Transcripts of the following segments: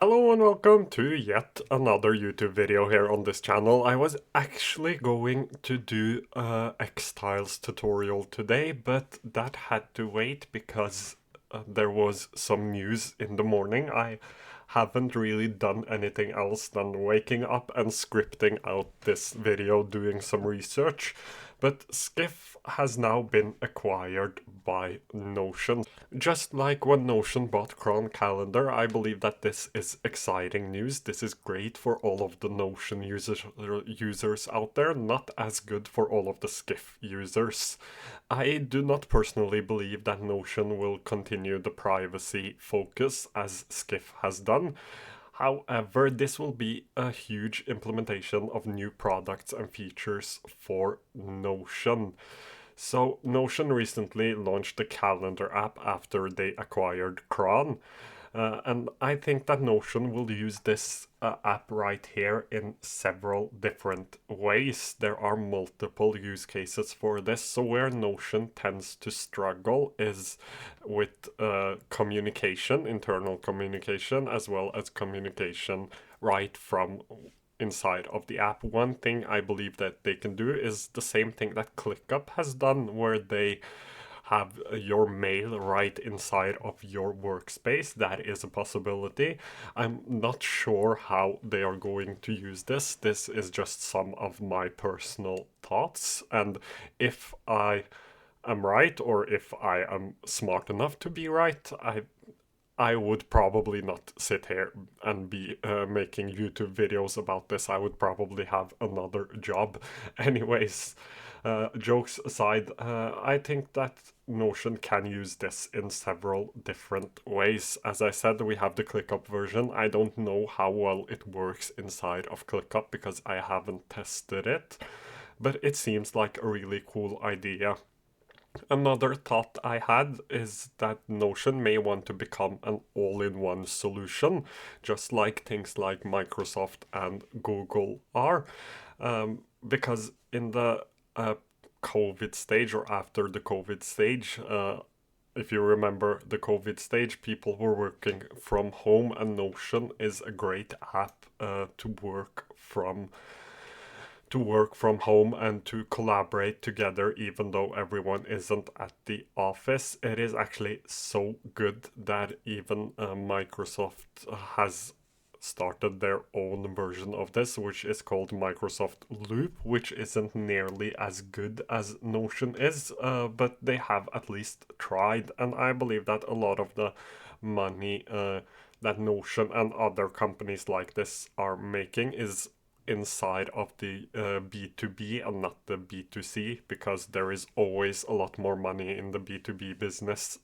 Hello and welcome to yet another YouTube video here on this channel. I was actually going to do a X-Tiles tutorial today, but that had to wait because there was some news in the morning. I haven't really done anything else than waking up and scripting out this video, doing some research. But Skiff has now been acquired by Notion. Just like when Notion bought Cron Calendar, I believe that this is exciting news. This is great for all of the Notion users out there, not as good for all of the Skiff users. I do not personally believe that Notion will continue the privacy focus as Skiff has done. However, this will be a huge implementation of new products and features for Notion. So, Notion recently launched the calendar app after they acquired Cron. And I think that Notion will use this app right here in several different ways. There are multiple use cases for this. So where Notion tends to struggle is with communication, internal communication, as well as communication right from inside of the app. One thing I believe that they can do is the same thing that ClickUp has done, where they have your mail right inside of your workspace. That is a possibility. I'm not sure how they are going to use this. This is just some of my personal thoughts. And if I am right, or if I am smart enough to be right, I would probably not sit here and be making YouTube videos about this. I would probably have another job. Anyways, jokes aside, I think that Notion can use this in several different ways. As I said, we have the ClickUp version. I don't know how well it works inside of ClickUp because I haven't tested it, but it seems like a really cool idea. Another thought I had is that Notion may want to become an all-in-one solution, just like things like Microsoft and Google are. Because in the COVID stage, or after the COVID stage, if you remember the COVID stage, people were working from home, and Notion is a great app to work from home and to collaborate together even though everyone isn't at the office. It is actually so good that even Microsoft has started their own version of this, which is called Microsoft Loop, which isn't nearly as good as Notion is, but they have at least tried. And I believe that a lot of the money that Notion and other companies like this are making is inside of the B2B and not the B2C, because there is always a lot more money in the B2B business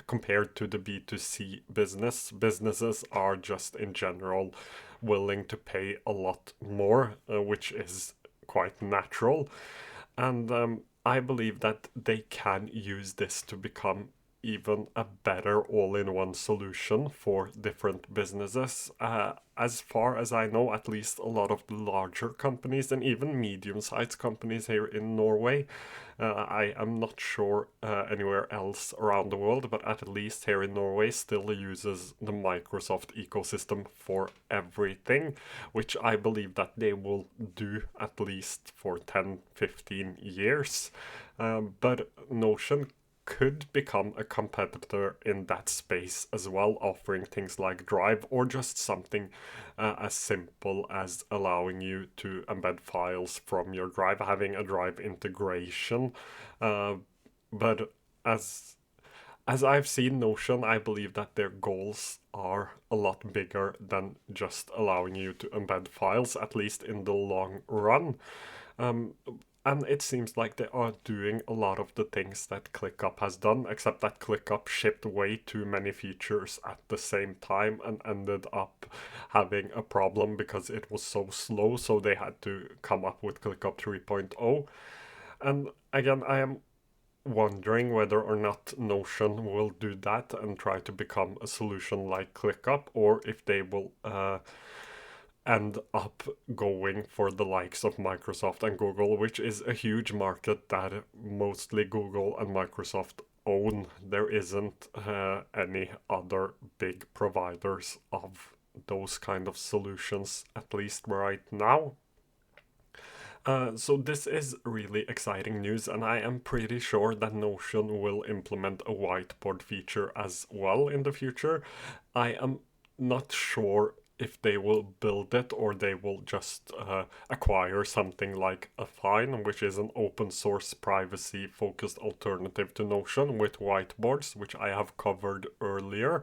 compared to the B2C business. Businesses are just in general willing to pay a lot more, which is quite natural. And I believe that they can use this to become even a better all-in-one solution for different businesses. As far as I know, at least a lot of the larger companies and even medium-sized companies here in Norway, I am not sure anywhere else around the world, but at least here in Norway still uses the Microsoft ecosystem for everything, which I believe that they will do at least for 10-15 years. But Notion could become a competitor in that space as well, offering things like Drive, or just something as simple as allowing you to embed files from your Drive, having a Drive integration. But as I've seen Notion, I believe that their goals are a lot bigger than just allowing you to embed files, at least in the long run. Um, and it seems like they are doing a lot of the things that ClickUp has done, except that ClickUp shipped way too many features at the same time and ended up having a problem because it was so slow, so they had to come up with ClickUp 3.0. And again, I am wondering whether or not Notion will do that and try to become a solution like ClickUp, or if they will end up going for the likes of Microsoft and Google, which is a huge market that mostly Google and Microsoft own. There isn't any other big providers of those kind of solutions, at least right now. So this is really exciting news, and I am pretty sure that Notion will implement a whiteboard feature as well in the future. I am not sure if they will build it or they will just acquire something like Affine, which is an open source privacy focused alternative to Notion with whiteboards, which I have covered earlier,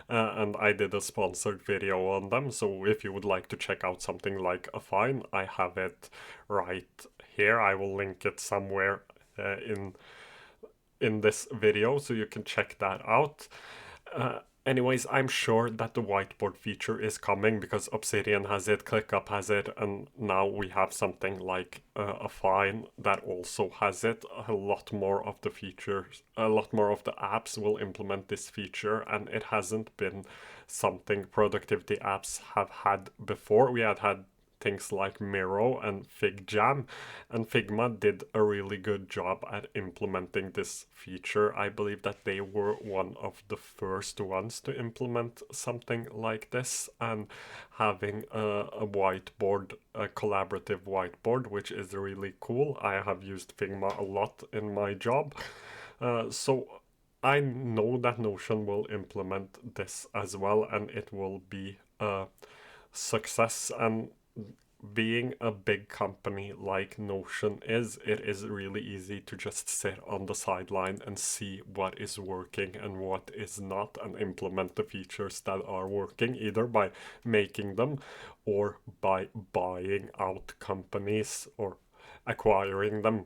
and I did a sponsored video on them. So if you would like to check out something like Affine, I have it right here. I will link it somewhere in this video so you can check that out. Anyways, I'm sure that the whiteboard feature is coming because Obsidian has it, ClickUp has it, and now we have something like Affine that also has it. A lot more of the features, a lot more of the apps will implement this feature, and it hasn't been something productivity apps have had before. We had things like Miro and FigJam, and Figma did a really good job at implementing this feature. I believe that they were one of the first ones to implement something like this, and having a whiteboard, a collaborative whiteboard, which is really cool. I have used Figma a lot in my job. So I know that Notion will implement this as well, and it will be a success. And being a big company like Notion is, it is really easy to just sit on the sideline and see what is working and what is not, and implement the features that are working, either by making them or by buying out companies or acquiring them.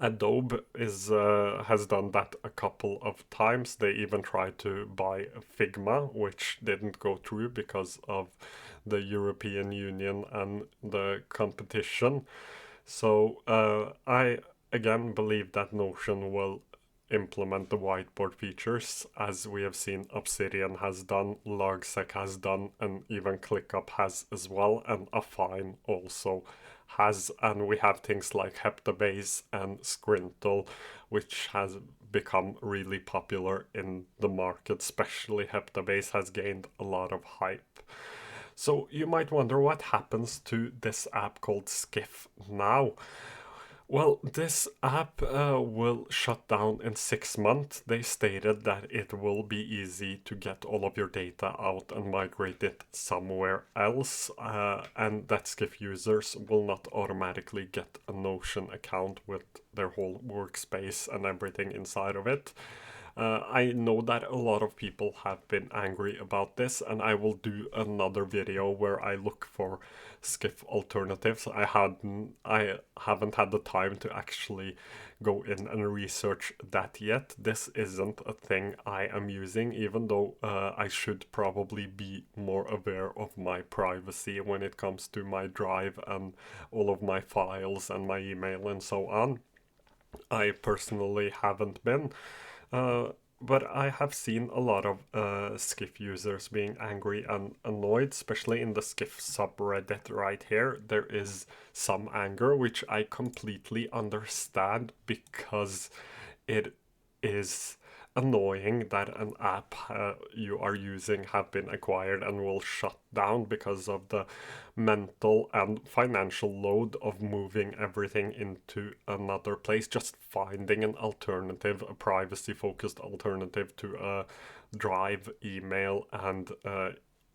Adobe is has done that a couple of times. They even tried to buy Figma, which didn't go through because of the European Union and the competition. So I again believe that Notion will implement the whiteboard features, as we have seen Obsidian has done, Logsec has done, and even ClickUp has as well, and Affine also has. And we have things like Heptabase and Squintle, which has become really popular in the market. Especially Heptabase has gained a lot of hype. So you might wonder what happens to this app called Skiff now. Well, this app will shut down in 6 months. They stated that it will be easy to get all of your data out and migrate it somewhere else, and that Skiff users will not automatically get a Notion account with their whole workspace and everything inside of it. I know that a lot of people have been angry about this, and I will do another video where I look for Skiff alternatives. I haven't had the time to actually go in and research that yet. This isn't a thing I am using, even though I should probably be more aware of my privacy when it comes to my drive and all of my files and my email and so on. I personally haven't been. But I have seen a lot of Skiff users being angry and annoyed, especially in the Skiff subreddit right here. There is some anger, which I completely understand, because it is annoying that an app you are using have been acquired and will shut down because of the mental and financial load of moving everything into another place. Just finding an alternative, a privacy focused alternative to a drive, email, and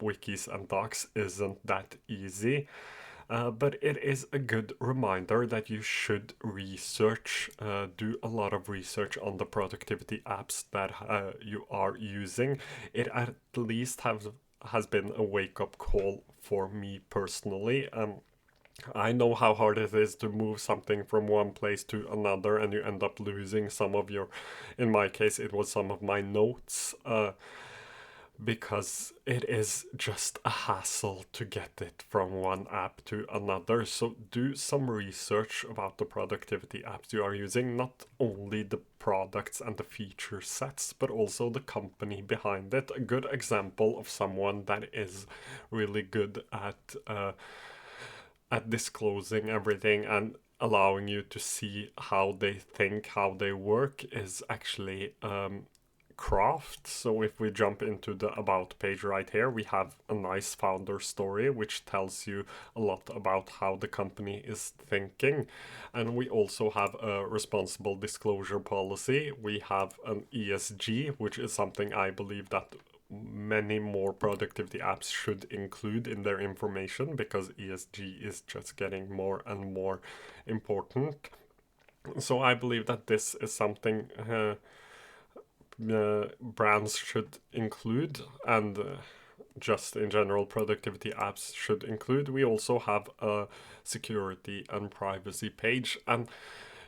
wikis and docs isn't that easy. But it is a good reminder that you should research, do a lot of research on the productivity apps that you are using. It at least has been a wake-up call for me personally. I know how hard it is to move something from one place to another, and you end up losing some of your, in my case, it was some of my notes. Because it is just a hassle to get it from one app to another. So do some research about the productivity apps you are using, not only the products and the feature sets, but also the company behind it. A good example of someone that is really good at disclosing everything and allowing you to see how they think, how they work, is actually craft. So if we jump into the about page right here, we have a nice founder story which tells you a lot about how the company is thinking. And we also have a responsible disclosure policy. We have an ESG, which is something I believe that many more productivity apps should include in their information, because ESG is just getting more and more important. So I believe that this is something brands should include, and just in general productivity apps should include. We also have a security and privacy page, and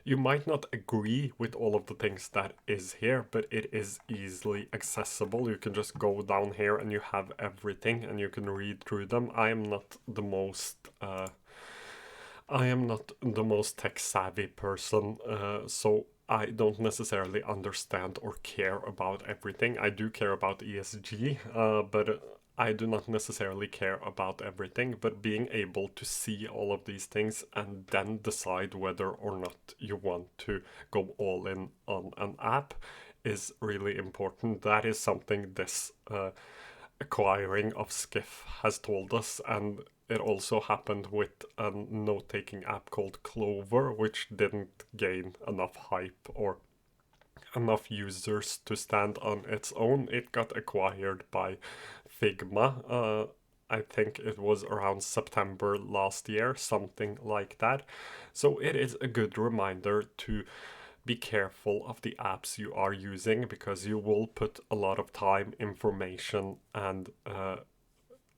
you might not agree with all of the things that is here, but it is easily accessible. You can just go down here and you have everything and you can read through them. I am not the most tech savvy person, so I don't necessarily understand or care about everything. I do care about ESG, but I do not necessarily care about everything. But being able to see all of these things and then decide whether or not you want to go all in on an app is really important. That is something this acquiring of Skiff has told us, and it also happened with a note-taking app called Clover, which didn't gain enough hype or enough users to stand on its own. It got acquired by Figma. I think it was around September last year, something like that. So it is a good reminder to be careful of the apps you are using, because you will put a lot of time, information, and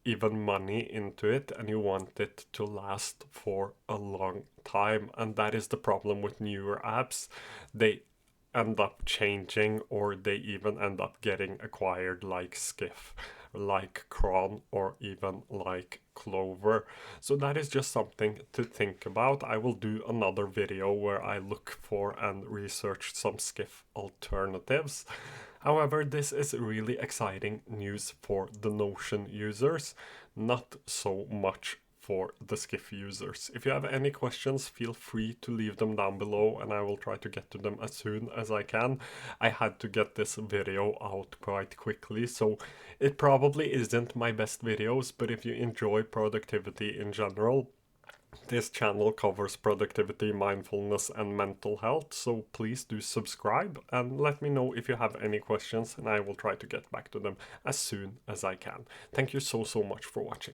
even money into it, and you want it to last for a long time. And that is the problem with newer apps. They end up changing, or they even end up getting acquired, like Skiff, like Cron, or even like Clover. So that is just something to think about. I will do another video where I look for and research some Skiff alternatives. However, this is really exciting news for the Notion users, not so much for the Skiff users. If you have any questions, feel free to leave them down below and I will try to get to them as soon as I can. I had to get this video out quite quickly, so it probably isn't my best videos, but if you enjoy productivity in general, this channel covers productivity, mindfulness, and mental health, so please do subscribe and let me know if you have any questions and I will try to get back to them as soon as I can. Thank you so much for watching.